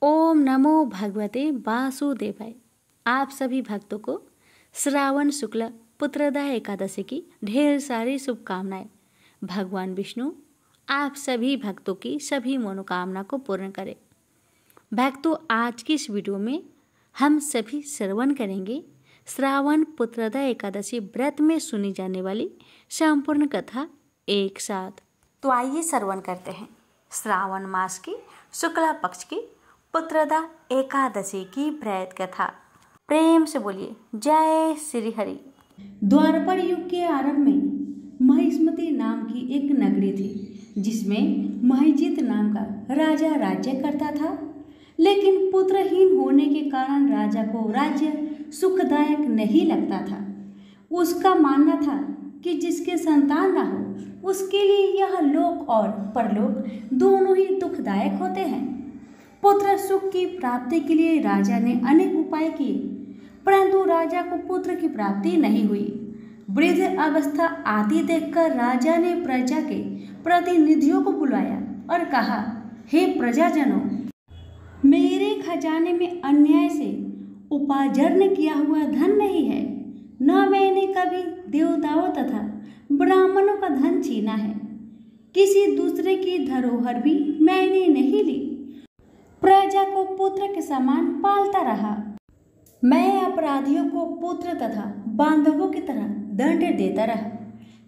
ओम नमो भगवते वासुदेवाय। आप सभी भक्तों को श्रावण शुक्ल पुत्रदा एकादशी की ढेर सारी शुभकामनाएं। भगवान विष्णु आप सभी भक्तों की सभी मनोकामना को पूर्ण करें। भक्तों, आज की इस वीडियो में हम सभी श्रवण करेंगे श्रावण पुत्रदा एकादशी व्रत में सुनी जाने वाली संपूर्ण कथा एक साथ। तो आइए श्रवण करते हैं श्रावण मास की शुक्ला पक्ष की पुत्रदा एकादशी की व्रत कथा। प्रेम से बोलिए जय श्री हरि। द्वापर युग के आरंभ में महिष्मती नाम की एक नगरी थी, जिसमें महिजित नाम का राजा राज्य करता था। लेकिन पुत्रहीन होने के कारण राजा को राज्य सुखदायक नहीं लगता था। उसका मानना था कि जिसके संतान न हो उसके लिए यह लोक और परलोक दोनों ही दुखदायक होते हैं। पुत्र सुख की प्राप्ति के लिए राजा ने अनेक उपाय किए, परंतु राजा को पुत्र की प्राप्ति नहीं हुई। वृद्ध अवस्था आती देखकर राजा ने प्रजा के प्रतिनिधियों को बुलाया और कहा, हे प्रजाजनों, मेरे खजाने में अन्याय से उपार्जन किया हुआ धन नहीं है। न मैंने कभी देवताओं तथा ब्राह्मणों का धन छीना है। किसी दूसरे की धरोहर भी मैंने नहीं ली। प्रजा को पुत्र के समान पालता रहा। मैं अपराधियों को पुत्र तथा बांधवों की तरह दंड देता रहा।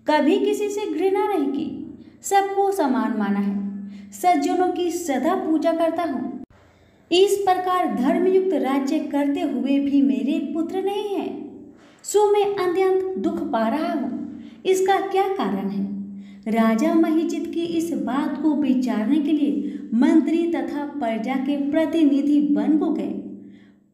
कभी किसी से घृणा नहीं की, सबको समान माना है। सज्जनों की सदा पूजा करता हूँ। इस प्रकार धर्मयुक्त राज्य करते हुए भी मेरे पुत्र नहीं है, सो मैं अत्यंत दुख पा रहा हूँ। इसका क्या कारण है? राजा महिजित की इस बात को विचारने के लिए मंत्री तथा प्रजा के प्रतिनिधि वन को गए।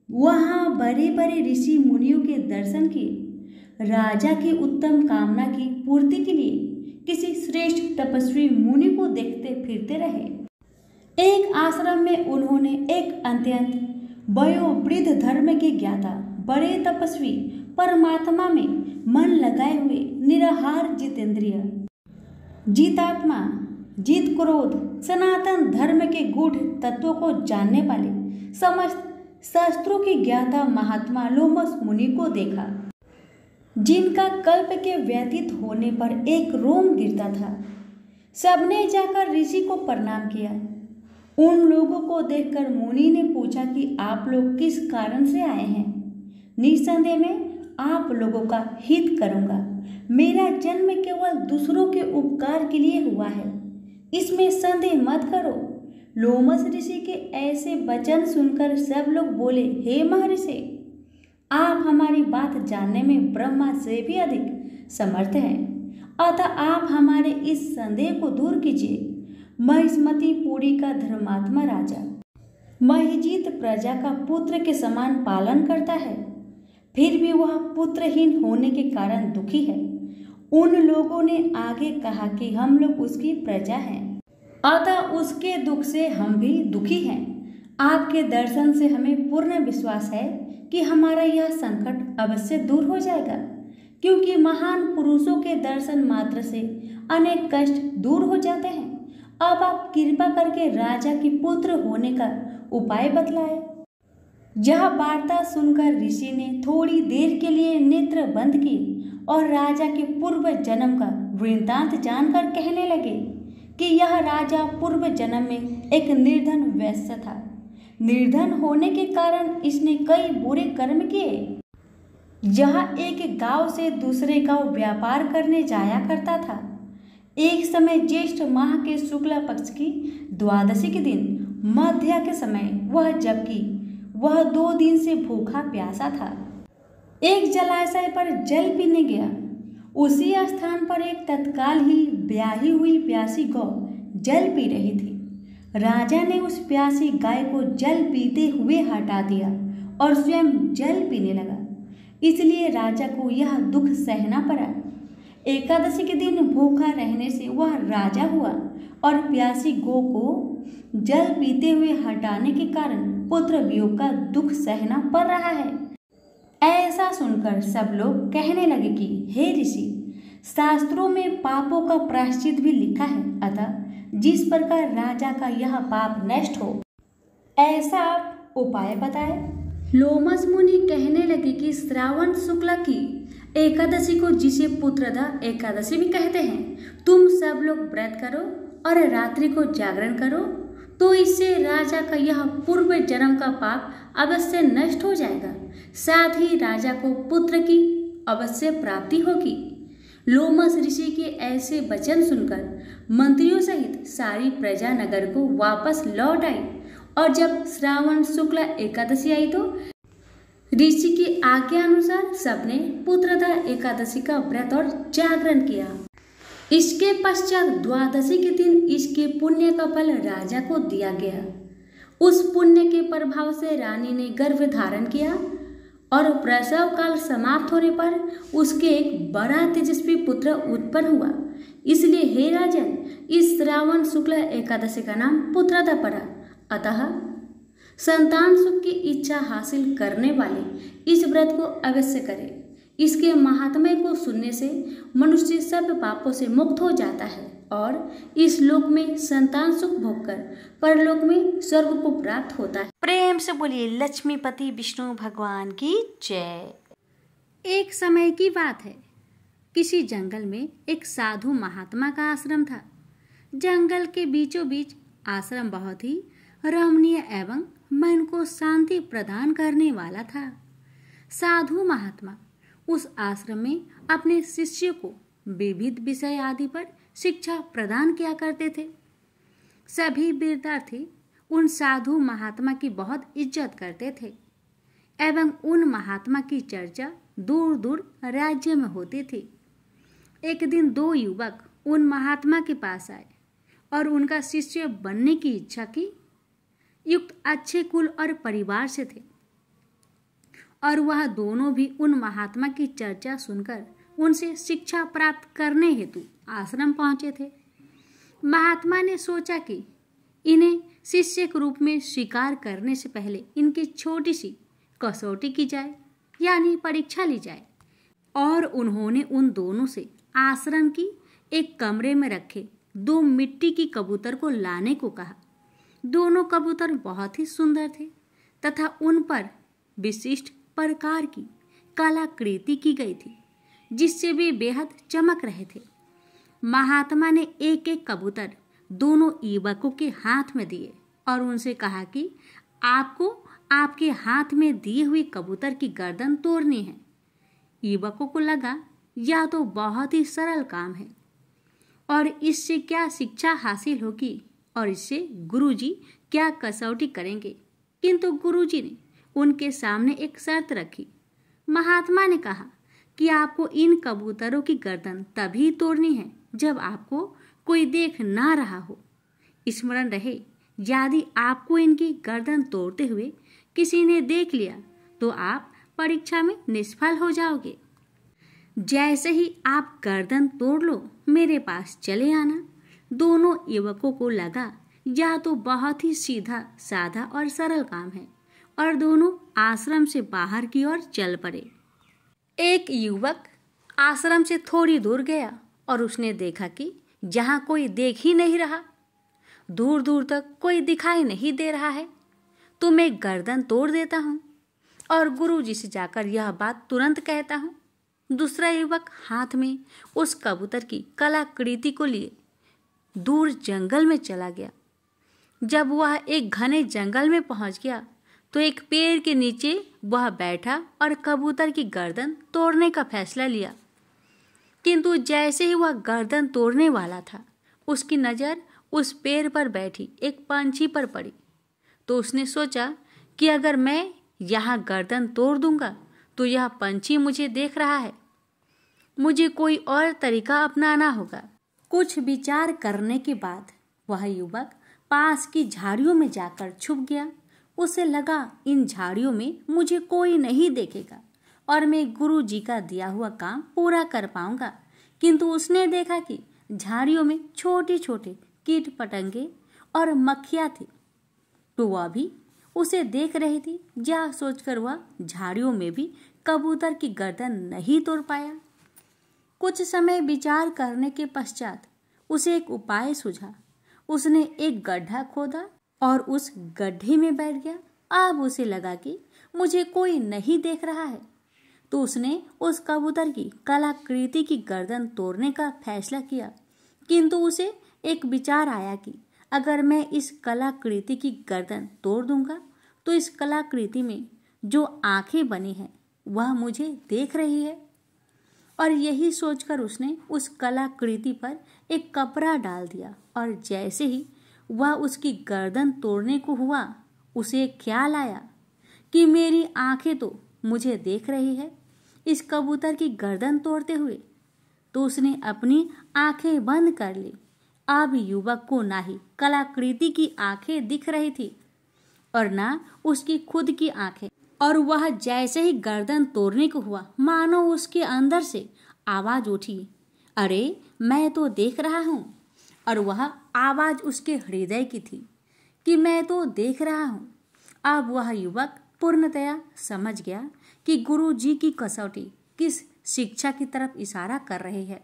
वहां बड़े बड़े ऋषि मुनियों के दर्शन किए। राजा की उत्तम कामना की पूर्ति के लिए किसी श्रेष्ठ तपस्वी मुनि को देखते फिरते रहे। एक आश्रम में उन्होंने एक अत्यंत वयोवृद्ध धर्म के ज्ञाता बड़े तपस्वी परमात्मा में मन लगाए हुए निराहार जितेंद्रिय जितात्मा जित क्रोध सनातन धर्म के गूढ़ तत्वों को जानने वाले समस्त शास्त्रों के ज्ञाता महात्मा लोमस मुनि को देखा, जिनका कल्प के व्यतीत होने पर एक रोम गिरता था। सबने जाकर ऋषि को प्रणाम किया। उन लोगों को देखकर मुनि ने पूछा कि आप लोग किस कारण से आए हैं? निस्संदेह में आप लोगों का हित करूंगा। मेरा जन्म केवल दूसरों के उपकार के लिए हुआ है, इसमें संदेह मत करो। लोमस ऋषि के ऐसे वचन सुनकर सब लोग बोले, हे महर्षि, आप हमारी बात जानने में ब्रह्मा से भी अधिक समर्थ हैं, अतः आप हमारे इस संदेह को दूर कीजिए। महिष्मती पुरी का धर्मात्मा राजा महिजित प्रजा का पुत्र के समान पालन करता है, फिर भी वह पुत्रहीन होने के कारण दुखी है। उन लोगों ने आगे कहा कि हम लोग उसकी प्रजा हैं, अतः उसके दुख से हम भी दुखी हैं। आपके दर्शन से हमें पूर्ण विश्वास है कि हमारा यह संकट अवश्य दूर हो जाएगा, क्योंकि महान पुरुषों के दर्शन मात्र से अनेक कष्ट दूर हो जाते हैं। अब आप कृपा करके राजा की पुत्र होने का उपाय बतलाए। यह वार्ता सुनकर ऋषि ने थोड़ी देर के लिए नेत्र बंद किए और राजा के पूर्व जन्म का वृत्तांत जानकर कहने लगे कि यह राजा पूर्व जन्म में एक निर्धन वैश्य था। निर्धन होने के कारण इसने कई बुरे कर्म किए। यह एक गांव से दूसरे गांव व्यापार करने जाया करता था। एक समय ज्येष्ठ माह के शुक्ला पक्ष की द्वादशी के दिन मध्या के समय वह 2 दिन से भूखा प्यासा था, एक जलाशय पर जल पीने गया। उसी स्थान पर एक तत्काल ही ब्याही हुई प्यासी गौ जल पी रही थी। राजा ने उस प्यासी गाय को जल पीते हुए हटा दिया और स्वयं जल पीने लगा। इसलिए राजा को यह दुख सहना पड़ा। एकादशी के दिन भूखा रहने से वह राजा हुआ और प्यासी गौ को जल पीते हुए हटाने के कारण पुत्र वियोग का दुख सहना पड़ रहा है। ऐसा सुनकर सब लोग कहने लगे कि हे ऋषि, शास्त्रों में पापों का प्रायश्चित भी लिखा है, अतः जिस प्रकार राजा का यह पाप नष्ट हो, ऐसा आप उपाय बताए। लोमस मुनि कहने लगे कि श्रावण शुक्ल की एकादशी को, जिसे पुत्रदा एकादशी भी कहते हैं, तुम सब लोग व्रत करो और रात्रि को जागरण करो, तो इससे राजा का यह पूर्व जन्म का पाप अवश्य नष्ट हो जाएगा, साथ ही राजा को पुत्र की अवश्य प्राप्ति होगी। लोमस ऋषि के ऐसे वचन सुनकर मंत्रियों सहित सारी प्रजा नगर को वापस लौट आई, और जब श्रावण शुक्ल एकादशी आई तो ऋषि की आज्ञा अनुसार सबने पुत्रदा एकादशी का व्रत और जागरण किया। इसके पश्चात द्वादशी के दिन इसके पुण्य का फल राजा को दिया गया। उस पुण्य के प्रभाव से रानी ने गर्भ धारण किया और प्रसव काल समाप्त होने पर उसके एक बड़ा तेजस्वी पुत्र उत्पन्न हुआ। इसलिए हे राजन, इस श्रावण शुक्ल एकादशी का नाम पुत्रदा पड़ा। अतः संतान सुख की इच्छा हासिल करने वाले इस व्रत को अवश्य करें। इसके महात्म्य को सुनने से मनुष्य सब पापों से मुक्त हो जाता है और इस लोक में संतान सुख भोगकर परलोक में स्वर्ग को प्राप्त होता है। प्रेम से बोलिए लक्ष्मीपति विष्णु भगवान की जय। एक समय की बात है, किसी जंगल में एक साधु महात्मा का आश्रम था। जंगल के बीचों बीच आश्रम बहुत ही रमणीय एवं मन को शांति प्रदान करने वाला था। साधु महात्मा उस आश्रम में अपने शिष्यों को विविध विषय आदि पर शिक्षा प्रदान किया करते थे। सभी विद्यार्थी उन साधु महात्मा की बहुत इज्जत करते थे एवं उन महात्मा की चर्चा दूर दूर राज्य में होती थी। एक दिन दो युवक उन महात्मा के पास आए और उनका शिष्य बनने की इच्छा की। युक्त अच्छे कुल और परिवार से थे और वह दोनों भी उन महात्मा की चर्चा सुनकर उनसे शिक्षा प्राप्त करने हेतु आश्रम पहुंचे थे। महात्मा ने सोचा कि इन्हें शिष्य के रूप में स्वीकार करने से पहले इनकी छोटी सी कसौटी की जाए, यानी परीक्षा ली जाए, और उन्होंने उन दोनों से आश्रम की एक कमरे में रखे दो मिट्टी की कबूतर को लाने को कहा। दोनों कबूतर बहुत ही सुंदर थे तथा उन पर विशिष्ट प्रकार की कलाकृति की गई थी, जिससे वे बेहद चमक रहे थे। महात्मा ने एक एक कबूतर दोनों युवकों के हाथ में दिए और उनसे कहा कि आपको आपके हाथ में दिए हुए कबूतर की गर्दन तोड़नी है। युवकों को लगा यह तो बहुत ही सरल काम है और इससे क्या शिक्षा हासिल होगी और इससे गुरुजी क्या कसौटी करेंगे, किंतु गुरुजी ने उनके सामने एक शर्त रखी। महात्मा ने कहा कि आपको इन कबूतरों की गर्दन तभी तोड़नी है जब आपको कोई देख ना रहा हो। स्मरण रहे, यदि आपको इनकी गर्दन तोड़ते हुए किसी ने देख लिया तो आप परीक्षा में निष्फल हो जाओगे। जैसे ही आप गर्दन तोड़ लो, मेरे पास चले आना। दोनों युवकों को लगा यह तो बहुत ही सीधा साधा और सरल काम है और दोनों आश्रम से बाहर की ओर चल पड़े। एक युवक आश्रम से थोड़ी दूर गया और उसने देखा कि जहाँ कोई देख ही नहीं रहा, दूर दूर तक कोई दिखाई नहीं दे रहा है, तो मैं गर्दन तोड़ देता हूँ और गुरुजी से जाकर यह बात तुरंत कहता हूँ। दूसरा युवक हाथ में उस कबूतर की कलाकृति को लिए दूर जंगल में चला गया। जब वह एक घने जंगल में पहुंच गया तो एक पेड़ के नीचे वह बैठा और कबूतर की गर्दन तोड़ने का फैसला लिया। किंतु जैसे ही वह गर्दन तोड़ने वाला था, उसकी नज़र उस पेड़ पर बैठी एक पंछी पर पड़ी। तो उसने सोचा कि अगर मैं यहाँ गर्दन तोड़ दूंगा तो यह पंछी मुझे देख रहा है, मुझे कोई और तरीका अपनाना होगा। कुछ विचार करने के बाद वह युवक पास की झाड़ियों में जाकर छुप गया। उसे लगा इन झाड़ियों में मुझे कोई नहीं देखेगा और मैं गुरु जी का दिया हुआ काम पूरा कर पाऊंगा। किंतु उसने देखा कि झाड़ियों में छोटे छोटे कीट पतंगे और मक्खियाँ थी, तो वह भी उसे देख रही थी। यह सोचकर वह झाड़ियों में भी कबूतर की गर्दन नहीं तोड़ पाया। कुछ समय विचार करने के पश्चात उसे एक उपाय सूझा। उसने एक गड्ढा खोदा और उस गड्ढे में बैठ गया। अब उसे लगा कि मुझे कोई नहीं देख रहा है, तो उसने उस कबूतर की कलाकृति की गर्दन तोड़ने का फैसला किया। किंतु उसे एक विचार आया कि अगर मैं इस कलाकृति की गर्दन तोड़ दूंगा तो इस कलाकृति में जो आंखें बनी हैं वह मुझे देख रही है। और यही सोचकर उसने उस कलाकृति पर एक कपड़ा डाल दिया और जैसे ही वह उसकी गर्दन तोड़ने को हुआ, उसे ख्याल आया कि मेरी आंखें तो मुझे देख रही है इस कबूतर की गर्दन तोड़ते हुए। तो उसने अपनी आंखें बंद कर ली। अब युवक को ना ही कलाकृति की आंखें दिख रही थी और ना उसकी खुद की आंखें, और वह जैसे ही गर्दन तोड़ने को हुआ, मानो उसके अंदर से आवाज उठी, अरे मैं तो देख रहा हूँ। और वह आवाज उसके हृदय की थी कि मैं तो देख रहा हूँ। अब वह युवक पूर्णतया समझ गया कि गुरु जी की कसौटी किस शिक्षा की तरफ इशारा कर रही है।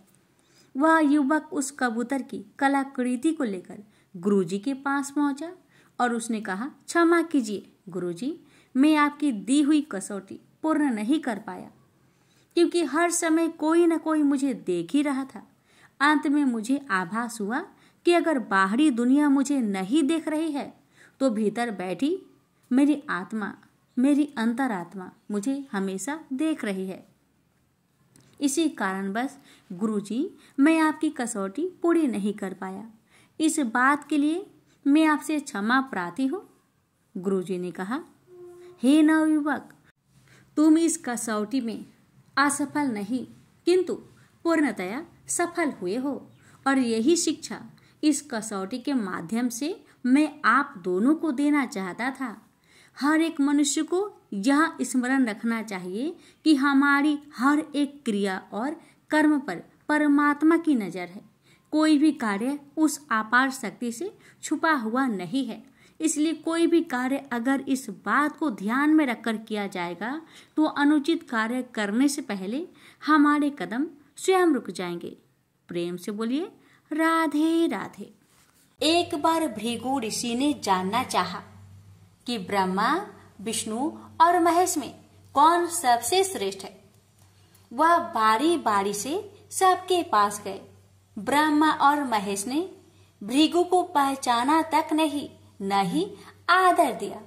वह युवक उस कबूतर की कलाकृति को लेकर गुरु जी के पास पहुंचा और उसने कहा, क्षमा कीजिए गुरु जी, मैं आपकी दी हुई कसौटी पूर्ण नहीं कर पाया, क्योंकि हर समय कोई न कोई मुझे देख ही रहा था। अंत में मुझे आभास हुआ कि अगर बाहरी दुनिया मुझे नहीं देख रही है तो भीतर बैठी मेरी आत्मा, मेरी अंतरात्मा मुझे हमेशा देख रही है। इसी कारणवश गुरुजी, मैं आपकी कसौटी पूरी नहीं कर पाया। इस बात के लिए मैं आपसे क्षमा प्रार्थी हूँ। गुरुजी ने कहा, हे नवयुवक, तुम इस कसौटी में असफल नहीं किंतु पूर्णतया सफल हुए हो, और यही शिक्षा इस कसौटी के माध्यम से मैं आप दोनों को देना चाहता था। हर एक मनुष्य को यह स्मरण रखना चाहिए कि हमारी हर एक क्रिया और कर्म पर परमात्मा की नजर है। कोई भी कार्य उस अपार शक्ति से छुपा हुआ नहीं है। इसलिए कोई भी कार्य अगर इस बात को ध्यान में रखकर किया जाएगा तो अनुचित कार्य करने से पहले हमारे कदम स्वयं रुक जाएंगे। प्रेम से बोलिए राधे राधे। एक बार भृगु ऋषि ने जानना चाहा कि ब्रह्मा, विष्णु और महेश में कौन सबसे श्रेष्ठ है। वह बारी बारी से सबके पास गए। ब्रह्मा और महेश ने भृगु को पहचाना तक नहीं, न ही आदर दिया।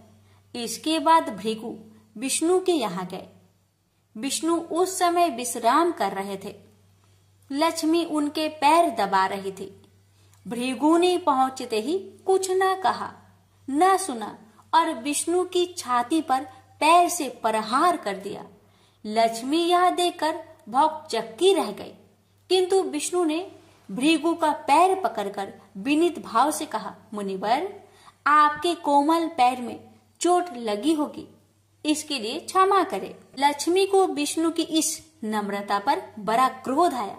इसके बाद भृगु विष्णु के यहाँ गए। विष्णु उस समय विश्राम कर रहे थे। लक्ष्मी उनके पैर दबा रही थी। भृगु ने पहुंचते ही कुछ न कहा न सुना और विष्णु की छाती पर पैर से प्रहार कर दिया। लक्ष्मी यह देखकर भौंकचक्की रह गई, किंतु विष्णु ने भृगु का पैर पकड़कर विनीत भाव से कहा, मुनिवर, आपके कोमल पैर में चोट लगी होगी, इसके लिए क्षमा करें। लक्ष्मी को विष्णु की इस नम्रता पर बड़ा क्रोध आया।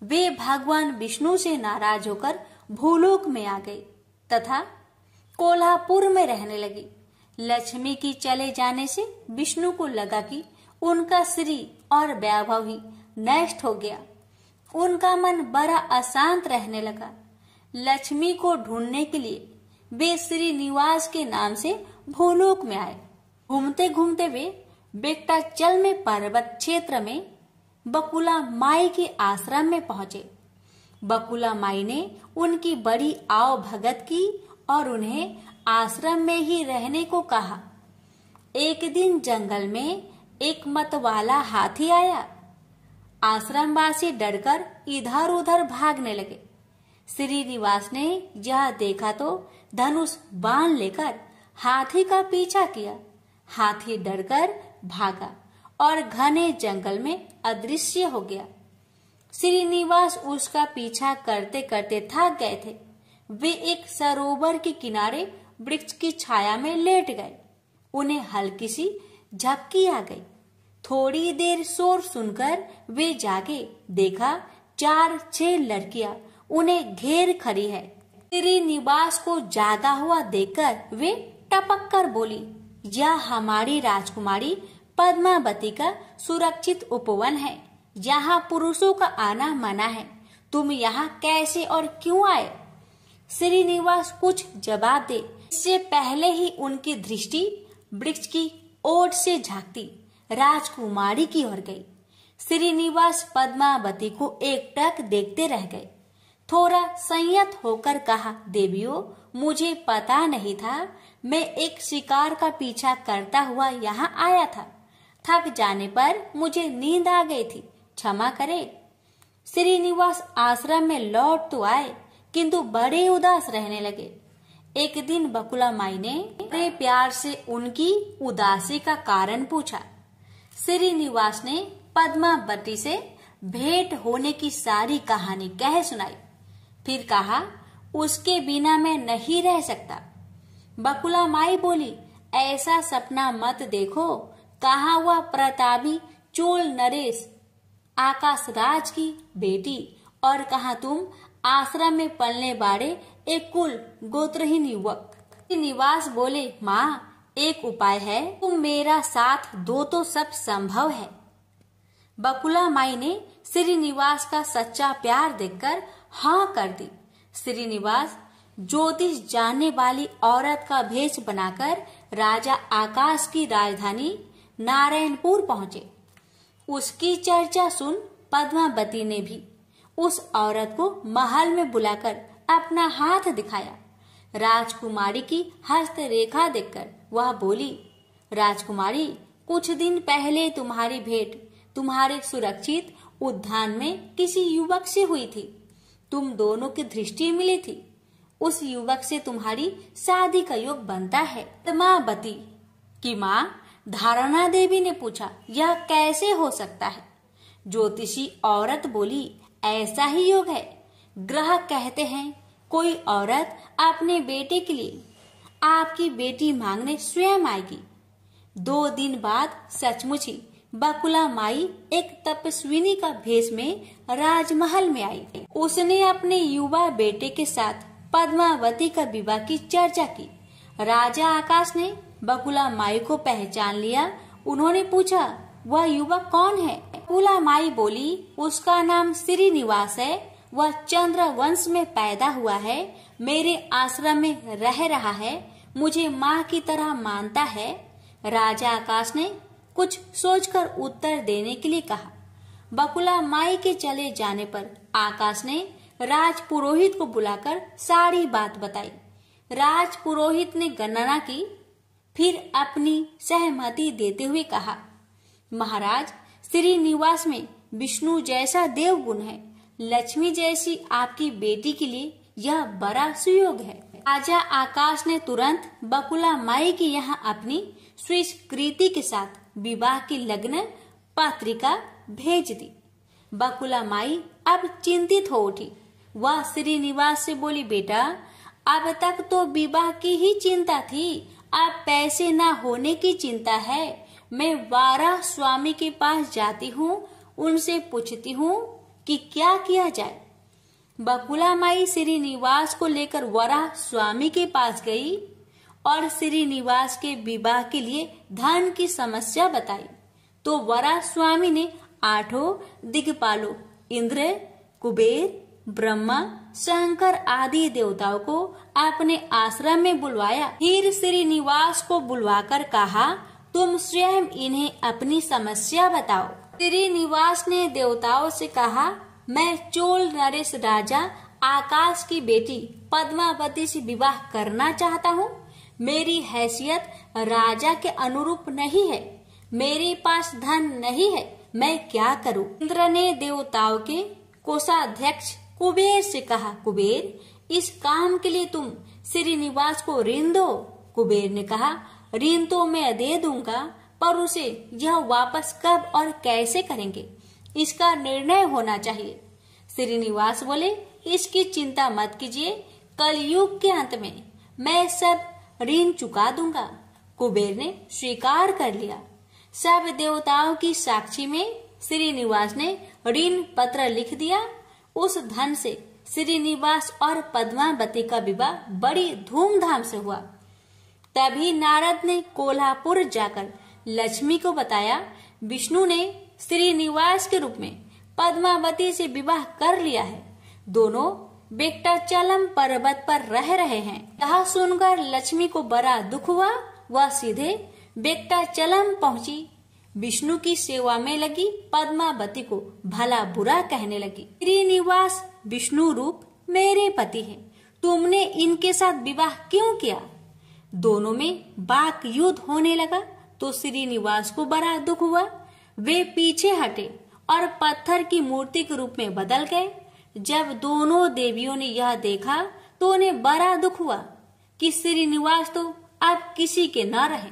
वे भगवान विष्णु से नाराज होकर भूलोक में आ गई तथा कोल्हापुर में रहने लगी। लक्ष्मी की चले जाने से विष्णु को लगा कि उनका श्री और वैभव ही नष्ट हो गया। उनका मन बड़ा अशांत रहने लगा। लक्ष्मी को ढूंढने के लिए वे श्रीनिवास के नाम से भूलोक में आए। घूमते घूमते वे बेक्टाचल में पर्वत क्षेत्र में बकुला माई के आश्रम में पहुंचे। बकुला माई ने उनकी बड़ी आव भगत की और उन्हें आश्रम में ही रहने को कहा। एक दिन जंगल में एक मतवाला हाथी आया। आश्रमवासी डरकर इधर उधर भागने लगे। श्रीनिवास ने यह देखा तो धनुष बाण लेकर हाथी का पीछा किया। हाथी डरकर भागा और घने जंगल में अदृश्य हो गया। श्रीनिवास उसका पीछा करते करते थक गए थे। वे एक सरोवर के किनारे वृक्ष की छाया में लेट गए। उन्हें हल्की सी झपकी आ गई। थोड़ी देर शोर सुनकर वे जागे। देखा 4-6 लड़कियां उन्हें घेर खड़ी है। श्रीनिवास को जागा हुआ देखकर वे टपक कर बोली, यह हमारी राजकुमारी पद्मावती का सुरक्षित उपवन है। यहाँ पुरुषों का आना मना है। तुम यहाँ कैसे और क्यों आए? श्रीनिवास कुछ जवाब दे इससे पहले ही उनकी दृष्टि वृक्ष की ओट से झांकती राजकुमारी की ओर गई। श्रीनिवास पद्मावती को एकटक देखते रह गए। थोड़ा संयत होकर कहा, देवियों, मुझे पता नहीं था। मैं एक शिकार का पीछा करता हुआ यहाँ आया था। थक जाने पर मुझे नींद आ गई थी, क्षमा करे। श्रीनिवास आश्रम में लौट तो आए, किंतु बड़े उदास रहने लगे। एक दिन बकुला माई ने बड़े प्यार से उनकी उदासी का कारण पूछा। श्रीनिवास ने पद्मावती से भेंट होने की सारी कहानी कह सुनाई। फिर कहा, उसके बिना मैं नहीं रह सकता। बकुला माई बोली, ऐसा सपना मत देखो। कहा हुआ प्रतापी चोल नरेश आकाश राज की बेटी, और कहा तुम आश्रम में पलने बाड़े एक कुल गोत्रहीन युवक। श्रीनिवास बोले, माँ, एक उपाय है, तुम मेरा साथ दो तो सब संभव है। बकुला माई ने श्रीनिवास का सच्चा प्यार देखकर हाँ कर दी। श्रीनिवास ज्योतिष जानने वाली औरत का भेष बनाकर राजा आकाश की राजधानी नारायणपुर पहुंचे। उसकी चर्चा सुन पद्मावती ने भी उस औरत को महल में बुलाकर अपना हाथ दिखाया। राजकुमारी की हस्तरेखा देखकर वह बोली, राजकुमारी, कुछ दिन पहले तुम्हारी भेंट तुम्हारे सुरक्षित उद्यान में किसी युवक से हुई थी। तुम दोनों की दृष्टि मिली थी। उस युवक से तुम्हारी शादी का योग बनता है। पद्मावती की माँ धारणा देवी ने पूछा, यह कैसे हो सकता है? ज्योतिषी औरत बोली, ऐसा ही योग है। ग्रह कहते हैं कोई औरत अपने बेटे के लिए आपकी बेटी मांगने स्वयं आएगी। 2 दिन बाद सचमुच ही बकुला माई एक तपस्विनी का भेष में राजमहल में आई। उसने अपने युवा बेटे के साथ पद्मावती का विवाह की चर्चा की। राजा आकाश ने बकुला माई को पहचान लिया। उन्होंने पूछा, वह युवक कौन है? बकुला माई बोली, उसका नाम श्रीनिवास है। वह चंद्र वंश में पैदा हुआ है, मेरे आश्रम में रह रहा है, मुझे माँ की तरह मानता है। राजा आकाश ने कुछ सोचकर उत्तर देने के लिए कहा। बकुला माई के चले जाने पर आकाश ने राज पुरोहित को बुलाकर सारी बात बताई। राज पुरोहित ने गणना की, फिर अपनी सहमति देते हुए कहा, महाराज, श्रीनिवास में विष्णु जैसा देवगुण है। लक्ष्मी जैसी आपकी बेटी के लिए यह बड़ा सुयोग है। राजा आकाश ने तुरंत बकुला माई की यहाँ अपनी स्वीकृति के साथ विवाह की लग्न पत्रिका भेज दी। बकुला माई अब चिंतित हो उठी। वह श्रीनिवास से बोली, बेटा, अब तक तो विवाह की ही चिंता थी, अब पैसे न होने की चिंता है। मैं वाराह स्वामी के पास जाती हूँ, उनसे पूछती हूँ कि क्या किया जाए। बकुला माई श्रीनिवास को लेकर वराह स्वामी के पास गई और श्रीनिवास के विवाह के लिए धन की समस्या बताई। तो वराह स्वामी ने 8 दिक्पालों इंद्र, कुबेर, ब्रह्मा, शंकर आदि देवताओं को अपने आश्रम में बुलवाया। फिर श्रीनिवास को बुलवाकर कहा, तुम स्वयं इन्हें अपनी समस्या बताओ। श्रीनिवास ने देवताओं से कहा, मैं चोल नरेश राजा आकाश की बेटी पद्मावती से विवाह करना चाहता हूँ। मेरी हैसियत राजा के अनुरूप नहीं है, मेरे पास धन नहीं है, मैं क्या करूँ? इंद्र ने देवताओं के कोषाध्यक्ष कुबेर से कहा, कुबेर, इस काम के लिए तुम श्रीनिवास को ऋण दो। कुबेर ने कहा, ऋण तो मैं दे दूंगा, पर उसे यह वापस कब और कैसे करेंगे, इसका निर्णय होना चाहिए। श्रीनिवास बोले, इसकी चिंता मत कीजिए, कलयुग के अंत में मैं सब ऋण चुका दूंगा। कुबेर ने स्वीकार कर लिया। सब देवताओं की साक्षी में श्रीनिवास ने ऋण पत्र लिख दिया। उस धन से श्रीनिवास और पद्मावती का विवाह बड़ी धूमधाम से हुआ। तभी नारद ने कोल्हापुर जाकर लक्ष्मी को बताया, विष्णु ने श्रीनिवास के रूप में पद्मावती से विवाह कर लिया है। दोनों वेंकटाचलम पर्वत पर रह रहे हैं। यह सुनकर लक्ष्मी को बड़ा दुख हुआ। वह सीधे वेंकटाचलम पहुंची। विष्णु की सेवा में लगी पद्मावती को भला बुरा कहने लगी। श्रीनिवास विष्णु रूप मेरे पति है, तुमने इनके साथ विवाह क्यों किया? दोनों में वाक युद्ध होने लगा तो श्रीनिवास को बड़ा दुख हुआ। वे पीछे हटे और पत्थर की मूर्ति के रूप में बदल गए। जब दोनों देवियों ने यह देखा तो उन्हें बड़ा दुख हुआ कि श्रीनिवास तो अब किसी के न रहे।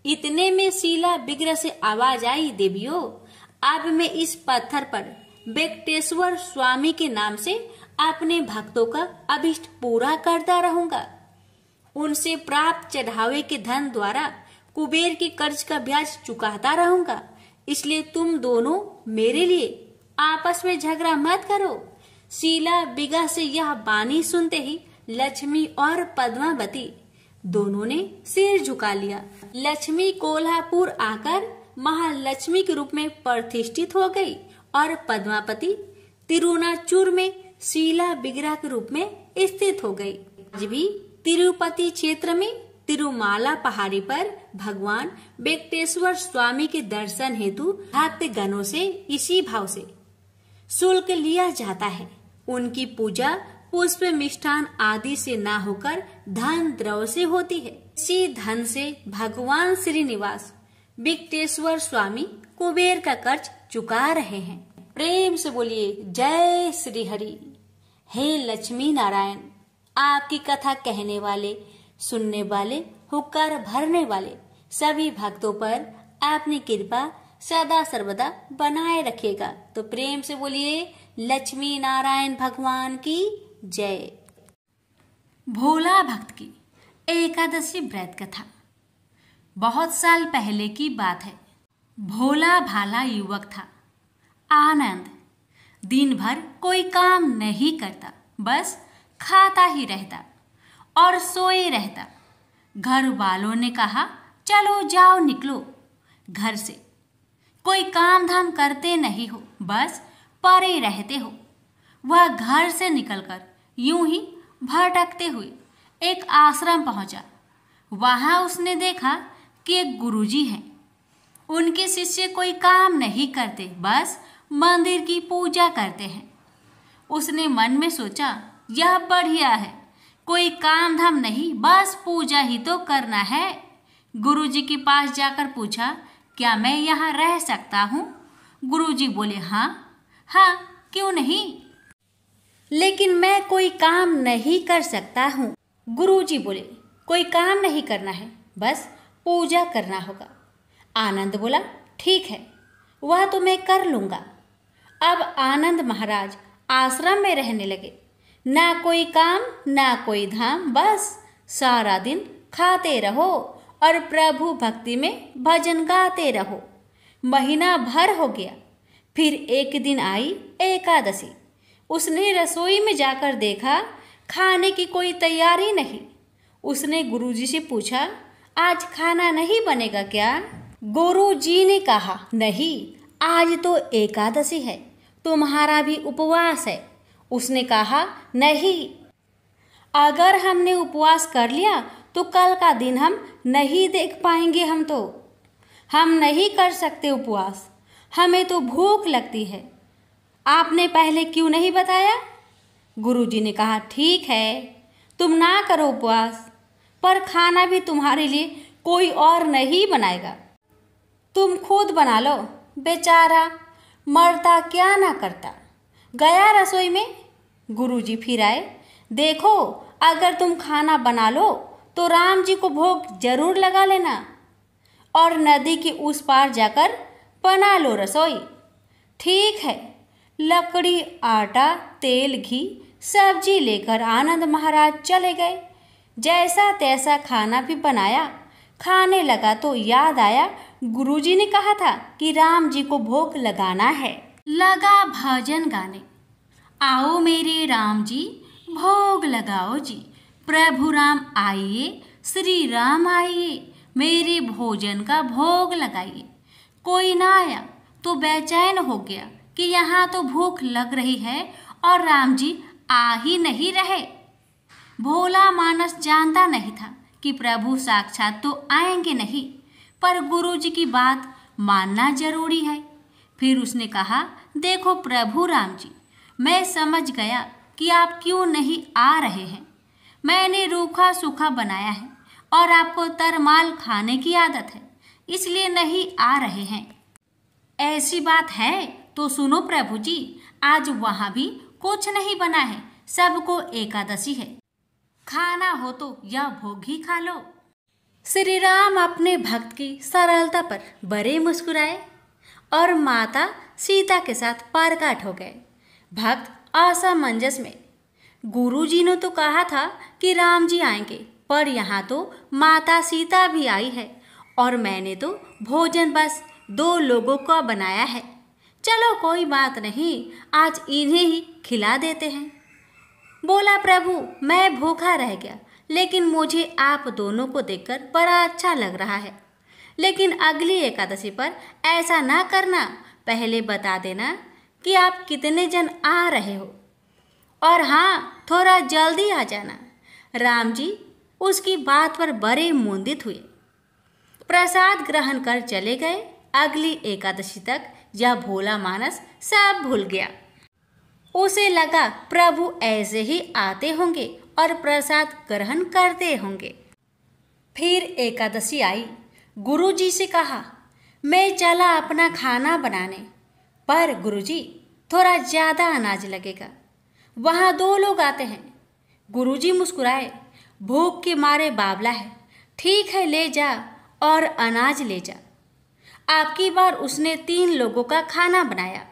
इतने में शीला विग्रह से आवाज आई, देवियों, अब मैं इस पत्थर पर वेंकटेश्वर स्वामी के नाम से अपने भक्तों का अभिष्ट पूरा करता रहूंगा। उनसे प्राप्त चढ़ावे के धन द्वारा कुबेर के कर्ज का ब्याज चुकाता रहूंगा। इसलिए तुम दोनों मेरे लिए आपस में झगड़ा मत करो। शीला विग्रह से यह वाणी सुनते ही लक्ष्मी और पद्मावती दोनों ने सिर झुका लिया। लक्ष्मी कोल्हापुर आकर महालक्ष्मी के रूप में प्रतिष्ठित हो गई और पद्मावती तिरुनाचूर में शीला विग्रह के रूप में स्थित हो गई। आज भी तिरुपति क्षेत्र में तिरुमाला पहाड़ी पर भगवान वेंकटेश्वर स्वामी के दर्शन हेतु भक्त गणों से इसी भाव से शुल्क लिया जाता है। उनकी पूजा पुष्प मिष्ठान आदि से ना होकर धन द्रव्य से होती है। इसी धन से भगवान श्रीनिवास वेंकटेश्वर स्वामी कुबेर का कर्ज चुका रहे हैं। प्रेम से बोलिए जय श्री हरि। हे लक्ष्मी नारायण, आपकी कथा कहने वाले, सुनने वाले, हुक्कार भरने वाले सभी भक्तों पर आपने कृपा सदा सर्वदा बनाए रखेगा। तो प्रेम से बोलिए लक्ष्मी नारायण भगवान की जय। भोला भक्त की एकादशी व्रत कथा। बहुत साल पहले की बात है। भोला भाला युवक था, आनंद। दिन भर कोई काम नहीं करता, बस खाता ही रहता और सोए रहता। घर वालों ने कहा, चलो जाओ निकलो घर से, कोई काम धाम करते नहीं हो, बस पड़े रहते हो। वह घर से निकलकर यूं ही भटकते हुए एक आश्रम पहुंचा। वहां उसने देखा कि एक गुरुजी हैं। उनके शिष्य कोई काम नहीं करते, बस मंदिर की पूजा करते हैं। उसने मन में सोचा, यह बढ़िया है, कोई काम धाम नहीं, बस पूजा ही तो करना है। गुरुजी के पास जाकर पूछा, क्या मैं यहाँ रह सकता हूँ? गुरुजी बोले, हाँ हाँ, क्यों नहीं, लेकिन मैं कोई काम नहीं कर सकता हूँ। गुरुजी बोले, कोई काम नहीं करना है, बस पूजा करना होगा। आनंद बोला, ठीक है, वह तो मैं कर लूँगा। अब आनंद महाराज आश्रम में रहने लगे। ना कोई काम ना कोई धाम, बस सारा दिन खाते रहो और प्रभु भक्ति में भजन गाते रहो। महीना भर हो गया। फिर एक दिन आई एकादशी। उसने रसोई में जाकर देखा, खाने की कोई तैयारी नहीं। उसने गुरुजी से पूछा, आज खाना नहीं बनेगा क्या? गुरुजी ने कहा, नहीं, आज तो एकादशी है, तुम्हारा भी उपवास है। उसने कहा, नहीं, अगर हमने उपवास कर लिया तो कल का दिन हम नहीं देख पाएंगे। हम नहीं कर सकते उपवास, हमें तो भूख लगती है। आपने पहले क्यों नहीं बताया? गुरुजी ने कहा, ठीक है, तुम ना करो उपवास, पर खाना भी तुम्हारे लिए कोई और नहीं बनाएगा, तुम खुद बना लो। बेचारा मरता क्या ना करता। गया रसोई में। गुरुजी फिर आए, देखो, अगर तुम खाना बना लो तो राम जी को भोग जरूर लगा लेना और नदी के उस पार जाकर बना लो रसोई। ठीक है। लकड़ी, आटा, तेल, घी, सब्जी लेकर आनंद महाराज चले गए। जैसा तैसा खाना भी बनाया। खाने लगा तो याद आया, गुरुजी ने कहा था कि राम जी को भोग लगाना है। लगा भजन गाने, आओ मेरे राम जी भोग लगाओ जी, प्रभु राम आइए, श्री राम आइए, मेरे भोजन का भोग लगाइए। कोई ना आया तो बेचैन हो गया कि यहाँ तो भूख लग रही है और राम जी आ ही नहीं रहे। भोला मानस जानता नहीं था कि प्रभु साक्षात तो आएंगे नहीं, पर गुरुजी की बात मानना जरूरी है। फिर उसने कहा, देखो प्रभु राम जी, मैं समझ गया कि आप क्यों नहीं आ रहे हैं। मैंने रूखा सूखा बनाया है और आपको तरमाल खाने की आदत है, इसलिए नहीं आ रहे हैं। ऐसी बात है तो सुनो प्रभु जी, आज वहाँ भी कुछ नहीं बना है, सबको एकादशी है। खाना हो तो यह भोग ही खा लो। श्री राम अपने भक्त की सरलता पर बड़े मुस्कुराए और माता सीता के साथ प्रकट हो गए। भक्त असमंजस में, गुरुजी ने तो कहा था कि राम जी आएंगे, पर यहाँ तो माता सीता भी आई है और मैंने तो भोजन बस 2 लोगों का बनाया है। चलो कोई बात नहीं, आज इन्हें ही खिला देते हैं। बोला, प्रभु मैं भूखा रह गया, लेकिन मुझे आप दोनों को देखकर बड़ा अच्छा लग रहा है। लेकिन अगली एकादशी पर ऐसा ना करना, पहले बता देना कि आप कितने जन आ रहे हो, और हाँ थोड़ा जल्दी आ जाना। राम जी उसकी बात पर बड़े मुंदित हुए। प्रसाद ग्रहण कर चले गए। अगली एकादशी तक यह भोला मानस सब भूल गया। उसे लगा प्रभु ऐसे ही आते होंगे और प्रसाद ग्रहण करते होंगे। फिर एकादशी आई। गुरुजी से कहा, मैं चला अपना खाना बनाने, पर गुरुजी थोड़ा ज़्यादा अनाज लगेगा, वहाँ 2 लोग आते हैं। गुरुजी मुस्कुराए, भूख के मारे बावला है, ठीक है ले जा और अनाज ले जा। आपकी बार उसने 3 लोगों का खाना बनाया।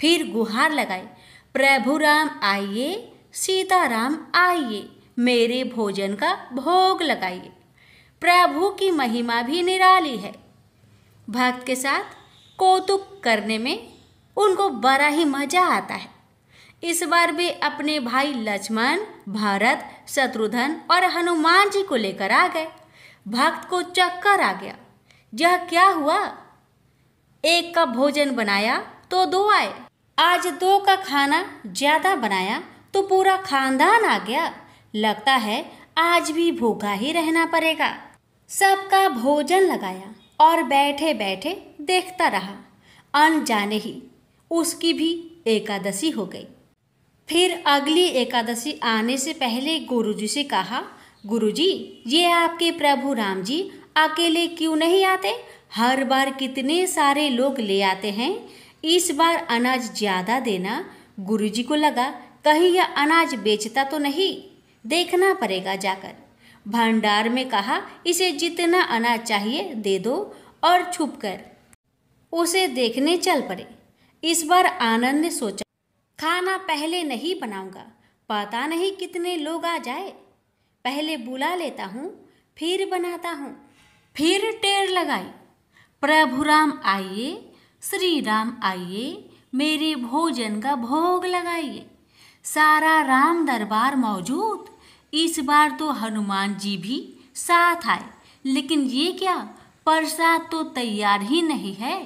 फिर गुहार लगाई, प्रभु राम आइए, सीताराम आइए, मेरे भोजन का भोग लगाइए। प्रभु की महिमा भी निराली है। भक्त के साथ कौतुक करने में उनको बड़ा ही मजा आता है। इस बार वे अपने भाई लक्ष्मण, भरत, शत्रुघ्न और हनुमान जी को लेकर आ गए। भक्त को चक्कर आ गया। यह क्या हुआ? 1 का भोजन बनाया तो 2 आए, आज 2 का खाना ज्यादा बनाया तो पूरा खानदान आ गया। लगता है आज भी भूखा ही रहना पड़ेगा। सबका भोजन लगाया और बैठे बैठे देखता रहा। अनजाने ही उसकी भी एकादशी हो गई। फिर अगली एकादशी आने से पहले गुरुजी से कहा, गुरुजी ये आपके प्रभु राम जी अकेले क्यों नहीं आते? हर बार कितने सारे लोग ले आते हैं, इस बार अनाज ज़्यादा देना। गुरुजी को लगा कहीं यह अनाज बेचता तो नहीं, देखना पड़ेगा जाकर। भंडार में कहा, इसे जितना अनाज चाहिए दे दो, और छुपकर उसे देखने चल पड़े। इस बार आनंद ने सोचा, खाना पहले नहीं बनाऊंगा, पता नहीं कितने लोग आ जाए, पहले बुला लेता हूँ फिर बनाता हूँ। फिर टेर लगाई, प्रभु राम आइए, श्री राम आइए, मेरे भोजन का भोग लगाइए। सारा राम दरबार मौजूद। इस बार तो हनुमान जी भी साथ आए, लेकिन ये क्या, प्रसाद तो तैयार ही नहीं है।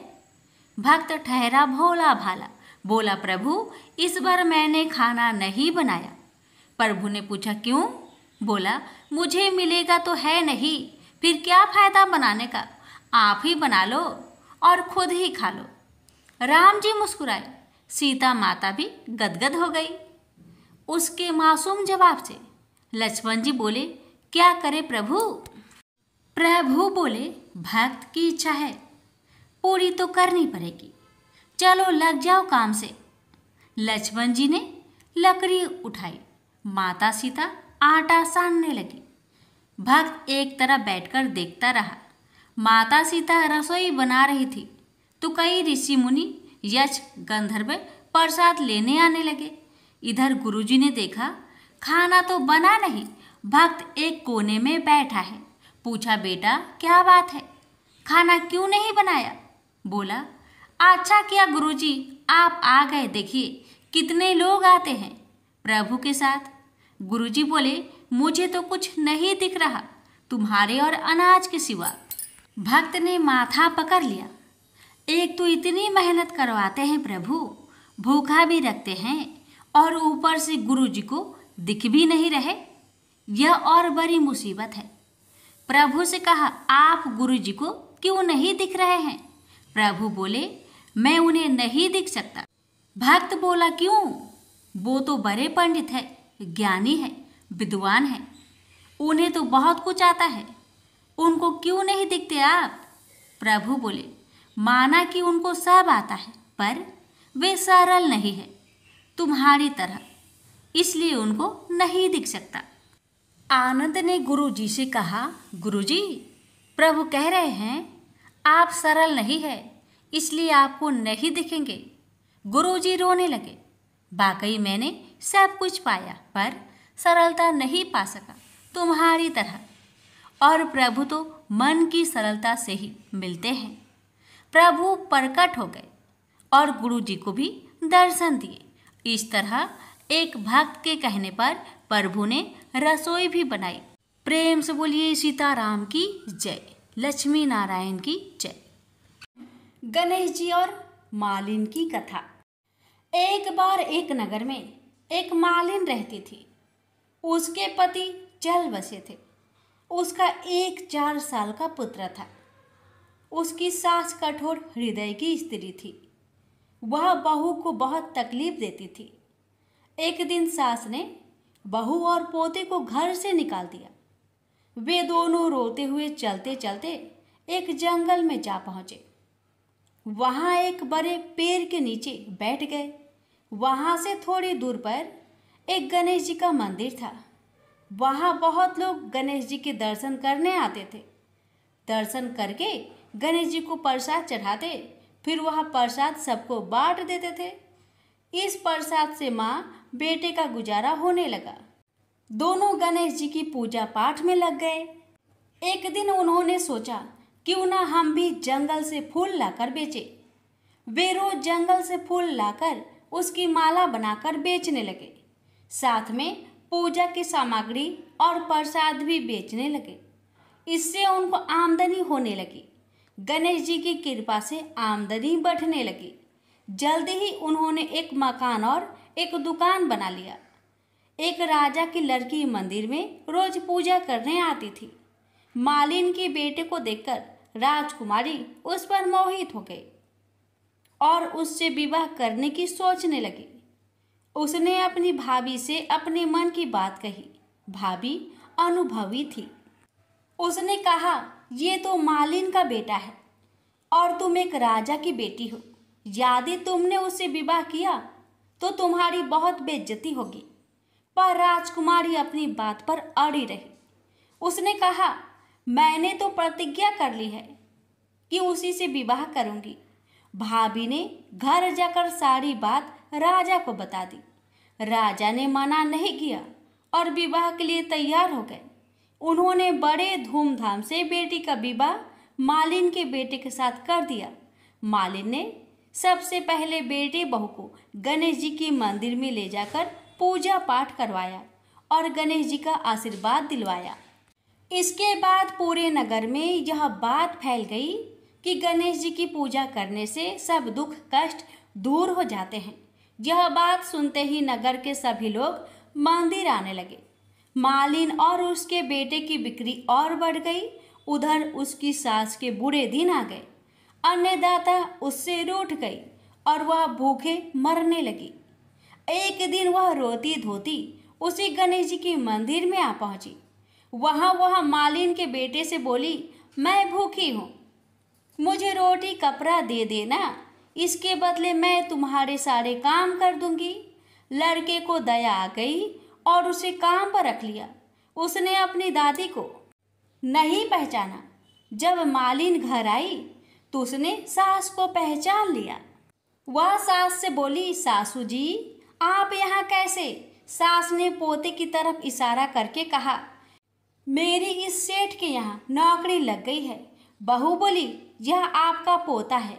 भक्त ठहरा भोला भाला, बोला, प्रभु इस बार मैंने खाना नहीं बनाया। प्रभु ने पूछा, क्यों? बोला, मुझे मिलेगा तो है नहीं, फिर क्या फायदा बनाने का, आप ही बना लो और खुद ही खा लो। राम जी मुस्कुराए। सीता माता भी गदगद हो गई उसके मासूम जवाब से। लक्ष्मण जी बोले, क्या करे प्रभु? प्रभु बोले, भक्त की इच्छा है, पूरी तो करनी पड़ेगी, चलो लग जाओ काम से। लक्ष्मण जी ने लकड़ी उठाई, माता सीता आटा सानने लगी। भक्त एक तरफ बैठकर देखता रहा। माता सीता रसोई बना रही थी तो कई ऋषि मुनि, यक्ष, गंधर्व प्रसाद लेने आने लगे। इधर गुरुजी ने देखा खाना तो बना नहीं, भक्त एक कोने में बैठा है। पूछा, बेटा क्या बात है, खाना क्यों नहीं बनाया? बोला, अच्छा किया गुरुजी आप आ गए, देखिए कितने लोग आते हैं प्रभु के साथ। गुरुजी बोले, मुझे तो कुछ नहीं दिख रहा तुम्हारे और अनाज के सिवा। भक्त ने माथा पकड़ लिया। एक तो इतनी मेहनत करवाते हैं प्रभु, भूखा भी रखते हैं और ऊपर से गुरुजी को दिख भी नहीं रहे। यह और बड़ी मुसीबत है। प्रभु से कहा, आप गुरुजी को क्यों नहीं दिख रहे हैं? प्रभु बोले, मैं उन्हें नहीं दिख सकता। भक्त बोला, क्यों? वो तो बड़े पंडित है, ज्ञानी है, विद्वान है, उन्हें तो बहुत कुछ आता है, उनको क्यों नहीं दिखते आप? प्रभु बोले, माना कि उनको सब आता है, पर वे सरल नहीं है तुम्हारी तरह, इसलिए उनको नहीं दिख सकता। आनंद ने गुरुजी से कहा, गुरुजी, प्रभु कह रहे हैं आप सरल नहीं है, इसलिए आपको नहीं दिखेंगे। गुरुजी रोने लगे। वाकई मैंने सब कुछ पाया, पर सरलता नहीं पा सका तुम्हारी तरह। और प्रभु तो मन की सरलता से ही मिलते हैं। प्रभु प्रकट हो गए और गुरुजी को भी दर्शन दिए। इस तरह एक भक्त के कहने पर प्रभु ने रसोई भी बनाई। प्रेम से बोलिए सीताराम की जय, लक्ष्मी नारायण की जय। गणेश जी और मालिन की कथा। एक बार एक नगर में एक मालिन रहती थी। उसके पति चल बसे थे। उसका एक 4 साल का पुत्र था। उसकी सास कठोर हृदय की स्त्री थी। वह बहू को बहुत तकलीफ देती थी। एक दिन सास ने बहू और पोते को घर से निकाल दिया। वे दोनों रोते हुए चलते चलते एक जंगल में जा पहुंचे। वहां एक बड़े पेड़ के नीचे बैठ गए। वहां से थोड़ी दूर पर एक गणेश जी का मंदिर था। वहां बहुत लोग गणेश जी के दर्शन करने आते थे। दर्शन करके गणेश जी को प्रसाद चढ़ाते, फिर वह प्रसाद सबको बांट देते थे। इस प्रसाद से माँ बेटे का गुजारा होने लगा। दोनों गणेश जी की पूजा पाठ में लग गए। एक दिन उन्होंने सोचा, क्यों ना हम भी जंगल से फूल लाकर बेचें। वे रोज जंगल से फूल लाकर उसकी माला बनाकर बेचने लगे। साथ में पूजा की सामग्री और प्रसाद भी बेचने लगे। इससे उनको आमदनी होने लगी। गणेश जी की कृपा से आमदनी बढ़ने लगी। जल्दी ही उन्होंने एक मकान और एक दुकान बना लिया। एक राजा की लड़की मंदिर में रोज पूजा करने आती थी। मालिन के बेटे को देखकर राजकुमारी उस पर मोहित हो गई और उससे विवाह करने की सोचने लगी। उसने अपनी भाभी से अपने मन की बात कही। भाभी अनुभवी थी। उसने कहा, ये तो मालिन का बेटा है और तुम एक राजा की बेटी हो। यदि तुमने उससे विवाह किया तो तुम्हारी बहुत बेइज्जती होगी। पर राजकुमारी अपनी बात पर अड़ी रही। उसने कहा, मैंने तो प्रतिज्ञा कर ली है कि उसी से विवाह करूंगी। भाभी ने घर जाकर सारी बात राजा को बता दी। राजा ने मना नहीं किया और विवाह के लिए तैयार हो गए। उन्होंने बड़े धूमधाम से बेटी का विवाह मालिन के बेटे के साथ कर दिया। मालिन ने सबसे पहले बेटे बहू को गणेश जी की मंदिर में ले जाकर पूजा पाठ करवाया और गणेश जी का आशीर्वाद दिलवाया। इसके बाद पूरे नगर में यह बात फैल गई कि गणेश जी की पूजा करने से सब दुख कष्ट दूर हो जाते हैं। यह बात सुनते ही नगर के सभी लोग मंदिर आने लगे। मालिन और उसके बेटे की बिक्री और बढ़ गई। उधर उसकी सास के बुरे दिन आ गए। अन्नदाता उससे रूठ गई और वह भूखे मरने लगी। एक दिन वह रोती धोती उसी गणेश जी के मंदिर में आ पहुंची। वह मालिन के बेटे से बोली, मैं भूखी हूँ, मुझे रोटी कपड़ा दे देना, इसके बदले मैं तुम्हारे सारे काम कर दूंगी। लड़के को दया आ गई और उसे काम पर रख लिया। उसने अपनी दादी को नहीं पहचाना। जब मालिन घर आई तो उसने सास को पहचान लिया। वह सास से बोली, सासू जी आप यहाँ कैसे? सास ने पोते की तरफ इशारा करके कहा, मेरी इस सेठ के यहाँ नौकरी लग गई है। बहू बोली, यह आपका पोता है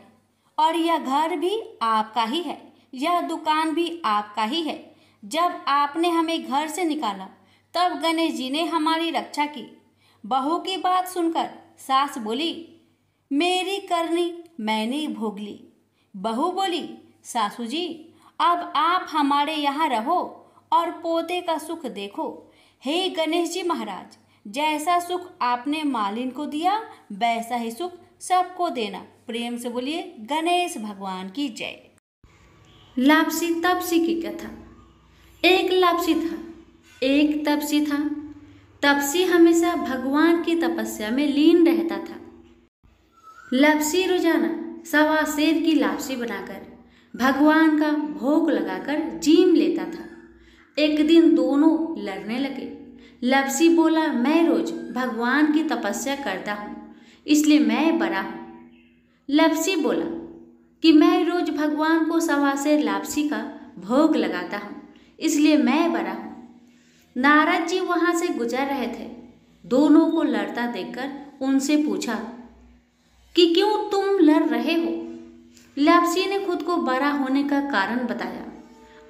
और यह घर भी आपका ही है, यह दुकान भी आपका ही है। जब आपने हमें घर से निकाला तब गणेश जी ने हमारी रक्षा की। बहू की बात सुनकर सास बोली, मेरी करनी मैंने भोग ली। बहू बोली, सासू जी अब आप हमारे यहाँ रहो और पोते का सुख देखो। हे गणेश जी महाराज, जैसा सुख आपने मालिन को दिया वैसा ही सुख सबको देना। प्रेम से बोलिए गणेश भगवान की जय। लापसी तपसी की कथा। एक लापसी था, एक तपसी था। तपसी हमेशा भगवान की तपस्या में लीन रहता था। लापसी रोजाना 1.25 सेर की लापसी बनाकर भगवान का भोग लगाकर जीम लेता था। एक दिन दोनों लड़ने लगे। लापसी बोला, मैं रोज भगवान की तपस्या करता हूँ इसलिए मैं बड़ा हूँ। लापसी बोला कि मैं रोज भगवान को 1.25 सेर लापसी का भोग लगाता हूँ इसलिए मैं बड़ा हूँ। नारद जी वहाँ से गुजर रहे थे। दोनों को लड़ता देखकर उनसे पूछा कि क्यों तुम लड़ रहे हो। लापसी ने खुद को बड़ा होने का कारण बताया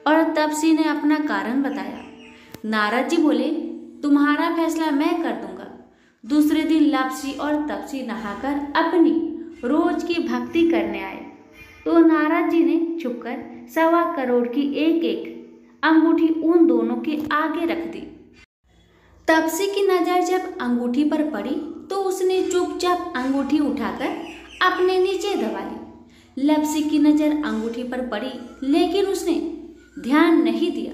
और तपसी ने अपना कारण बताया। नारद जी बोले, तुम्हारा फैसला मैं कर दूंगा। दूसरे दिन लापसी और तपसी नहाकर अपनी रोज की भक्ति करने आए तो नारद जी ने छुपकर 1.25 करोड़ की एक एक अंगूठी उन दोनों के आगे रख दी। तपसी की नजर जब अंगूठी पर पड़ी तो उसने चुपचाप अंगूठी उठाकर अपने नीचे दबा ली। लापसी की नजर अंगूठी पर पड़ी लेकिन उसने ध्यान नहीं दिया।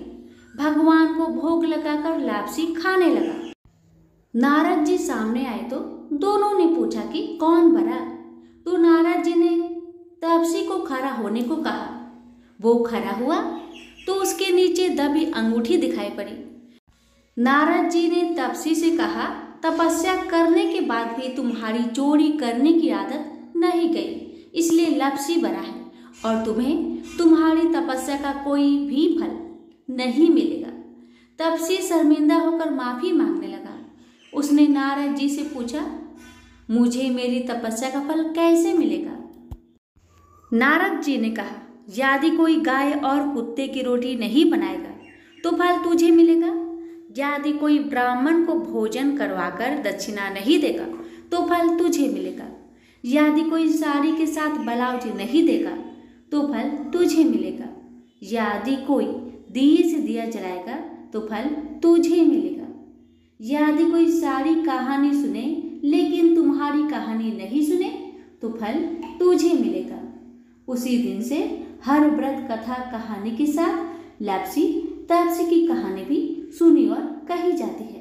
भगवान को भोग लगाकर लापसी खाने लगा। नारद जी सामने आए तो दोनों ने पूछा कि कौन बड़ा। तो नारद जी ने तपसी को खड़ा होने को कहा। वो खड़ा हुआ तो उसके नीचे दबी अंगूठी दिखाई पड़ी। नारद जी ने तपसी से कहा, तपस्या करने के बाद भी तुम्हारी चोरी करने की आदत नहीं गई इसलिए लापसी बड़ा है और तुम्हें तुम्हारी तपस्या का कोई भी फल नहीं मिलेगा। तपसी शर्मिंदा होकर माफी मांगने लगा। उसने नारद जी से पूछा, मुझे मेरी तपस्या का फल कैसे मिलेगा। नारद जी ने कहा, यदि कोई गाय और कुत्ते की रोटी नहीं बनाएगा तो फल तुझे मिलेगा। यदि कोई ब्राह्मण को भोजन करवाकर दक्षिणा नहीं देगा तो फल तुझे मिलेगा। यदि कोई साड़ी के साथ ब्लाउज नहीं देगा तो फल तुझे मिलेगा। यदि कोई दिए से दिया जलाएगा तो फल तुझे मिलेगा। यदि कोई सारी कहानी सुने लेकिन तुम्हारी कहानी नहीं सुने तो फल तुझे मिलेगा। उसी दिन से हर व्रत कथा कहानी के साथ लापसी तपसी की कहानी भी सुनी और कही जाती है।